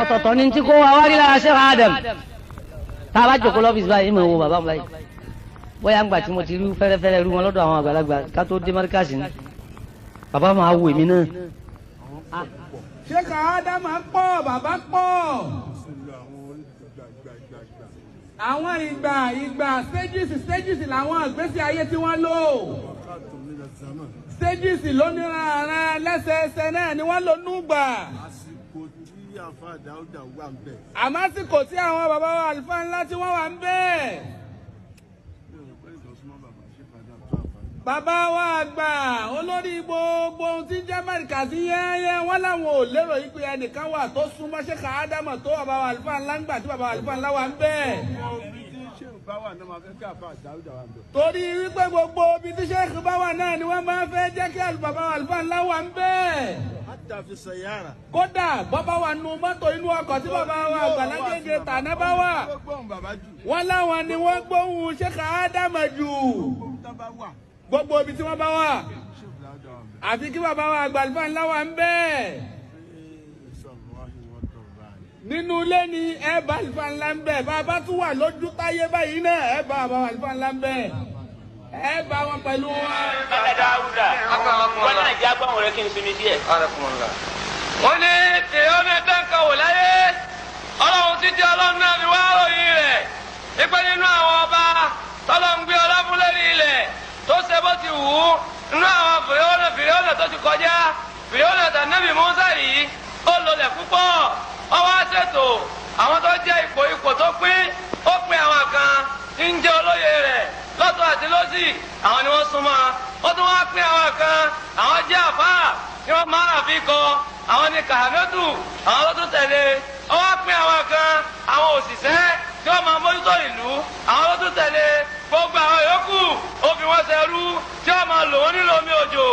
ọ̀tọ̀ọ̀tọ̀ ní tí kò wá wá rí lára Sheikh Adam tá a bá jòkó lọ́fíìsì báyìí mọ̀ wo bàbá fúláyì bóyá ńgbà tí mo ti rí fẹ́rẹ́fẹ́rẹ́ rú wọn lọ́dọ̀ àwọn àgbàlagbà ká tó dé márkàsì ni bàbá máa wo èmi náà. Sheikh Adam pọ̀ bàbá pọ̀ àwọn ìgbà stages làwọn ìgbésí ayé tí wọ́n lò stages lóníranran lẹ́sẹẹsẹ náà ni wọ́n lò núgbà. àmọ́ àsìkò tí àwọn bàbá wa Alfanla tí wọ́n wà ń bẹ́ẹ̀. bàbá wa àgbà olórí gbogbo ohun tí ń jẹ́ márìkàsí yẹ́yẹ́ wọ́n láwọn ò lérò yìí pé ẹnìkan wà tó súnmọ́ Sheikh Adam tó bàbá wa Alfanla ń gbà tí bàbá wa Alfanla wà ń bẹ́ẹ̀. torí wípé gbogbo ibi tí Sheikh bá wà náà ni wọ́n máa fẹ́ jẹ́ kí bàbá wa Alfanla wà ń bẹ́ẹ̀. kódà bàbá wa nu mọ́tò inú ọkọ̀ tí bàbá wa àgbàlágége tàná bá wà wọ́n láwọn ni wọ́n gbóhùn Sheikh Adam jù gbogbo ibi tí wọ́n bá wà àfi kí bàbá wa Alfanla wà ń bẹ́ẹ̀. nínú ilé ni ẹ bá Alfanla ń bẹ bàbá tún wà lójú táyé báyìí náà ẹ bá bàbá Alfanla ń bẹ ẹ bá wọn pẹ̀lú wọn. ẹ dáúdà wọn náà jẹ́ agbáwọn rẹ kí n sinmi díẹ̀. wọ́n ní tèèyàn ní dáńkà wò láyé ọlọ́run títí ọlọ́run náà fi wá ròyìn rẹ̀ wípé nínú àwọn ọba tọ́lọ́ ń gbé ọlá fún lórí ilẹ̀ tó ṣe bó ti wù ú nínú àwọn fìrìhónà tó ti kọjá fìrìhónà tànàbì Mùsá yìí ó lọlẹ̀ púpọ̀ ọwọ́ ṣètò àwọn tó jẹ́ ipò tó pín ó pín àwọn kan tí ń jẹ́ olóyè rẹ̀ lọ́tọ̀ àti lọ́sì àwọn ni wọ́n súnmọ́ ó tún wá pín àwọn kan àwọn jẹ́ àfáà tí wọ́n máa rà fi kọ àwọn ni kàhámẹ́tù àwọn ló tún tẹ̀lé ó wá pín àwọn kan àwọn òṣìṣẹ́ tí wọ́n máa mójútó ìlú àwọn ló tún tẹ̀lé gbogbo àwọn yòókù ó fi wọ́n ṣẹrú tí wọ́n máa lò wọ́n nílò omi òjò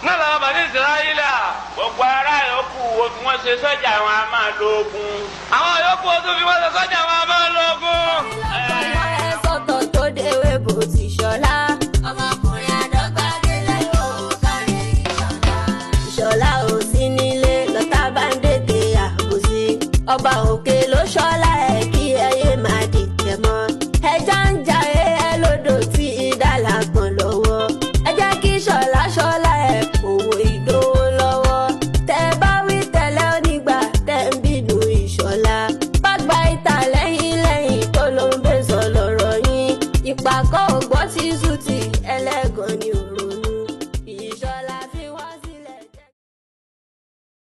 náà làwọn bàní Ísírẹ́lì. gbogbo ará yòókù ó fi wọ́n ṣe sọ́jà wọn a máa lo ogun. àwọn yòókù ó tún fi wọ́n ṣe sọ́jà wọn a máa lo ogun. ọ̀rẹ́ sọ̀tọ̀ tó déwé bò ti ṣọlá. ọmọkùnrin àdọ́gbàdé lẹ́yìn òun kárí ìṣọ̀lá. ìṣọ̀lá ò sí nílé lọ́tà bá ń dètè àbòsí ọba